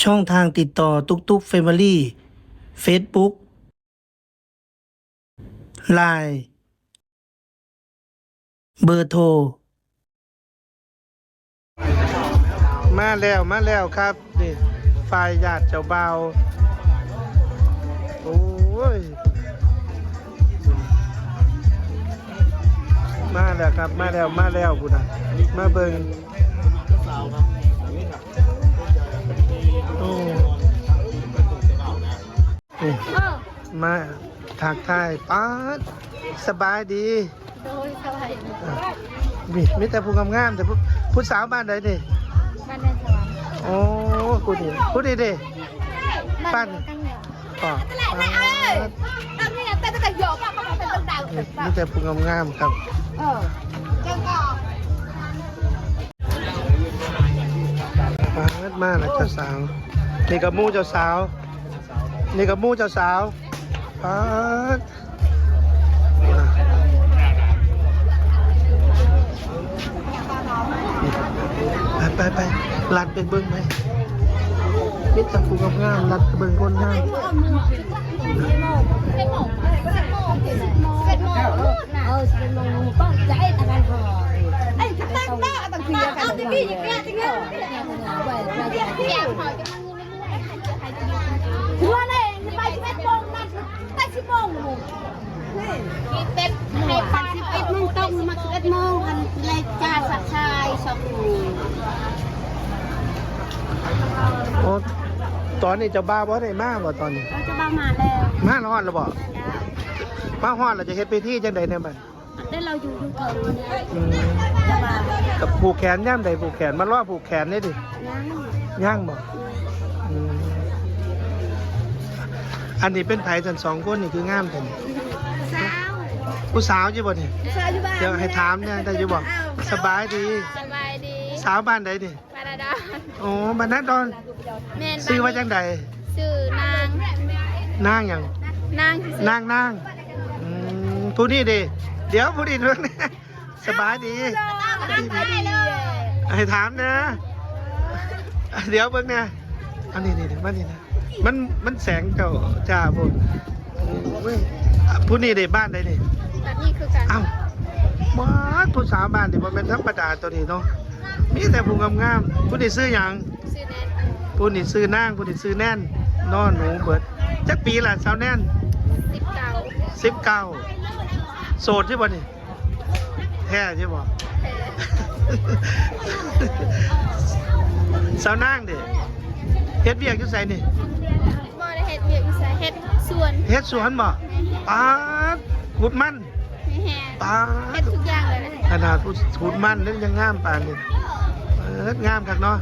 ช่องทางติดต่อตุกตุกเฟมิลี่เฟซบุ๊กไลน์เบอร์โทรมาแล้วครับนี่ฝ่ายญาติเจ้าบ่าวโอ้ยมาแล้วครับมาแล้วพุ่นน่ะมาเบิ่งโอ้นี่มาทักทายป๊าดสบายดีโดยสบายดีมีแต่ผู้งามๆแต่ผู้สาวบ้านใดนี่บ้านแดนสวรรค์โอ้กูดีเด้ปั้นอ๋อมีแต่ผู้งามๆครับมาแล้วเจ้าสาวนี่กับมู่เจ้าสาวนี่กับมู่เจ้าสาวไปลัดไปเบิ้งไหมมิตรผู้งามลัดไปเบิ้งคนงามเป็ดให้ปลา11 โมงต้องมา11 โมงกันเลยจ่าสักชายสองโอ้ตอนนี้เจ้าบ้าบ่ได้มาบ่ตอนนี้เราจะมาแล้วมาฮอดแล้วบ่มาฮอดเราจะเฮ็ดพิธีจังใดเนี่ยบัดได้เราอยู่เถิงจะมากับผูกแขนย่ำใดผูกแขนมาล้อผูกแขนนี่ดิย่างบ่อันนี้เป็นไผทั้งสองคนนี่คืองามแท้ผู้สาวใช่บ่นี่เดี๋ยวให้ถามเนี่ยได้อยู่บ่สบายดีสาวบ้านใดดิบานาดอนโอ้บ้านนาดอนซื้อว่าจังใดชื่อนางหยังนางผู้นี้ดิเดี๋ยวผู้นี้เรื่องนี้สบายดีให้ถามนะเดี๋ยวเบิ่งนะอันนี้มานี่นะมันแสงเจ้าจ้าพวกผู้นี้ดิบ้านใดดิแบบนี้คือกันอ้าวมาผู้สาวบ้านดิมันเป็นธรรมดาตัวนี้เนาะมีแต่ผู้งามๆผู้นี้ซื้อหยังซื้อแน่นผู้นี้ซื้อนางผู้นี้ซื้อแน่นนอนหนูเบิดจักปีละสาวแน่น19โสดใช่ป่ะนี่แท้ใช่ป่ะสาวนางดิเฮ็ดเวียกอยู่ไสนี่บ่ได้เฮ็ดเวียกอยู่ไสเฮ็ดสวนบ่ปาดขุดมันปาดเฮ็ดทุกอย่างเลยขนาดขุดมันนี่ยังงามปานนี่งามคักเนาะ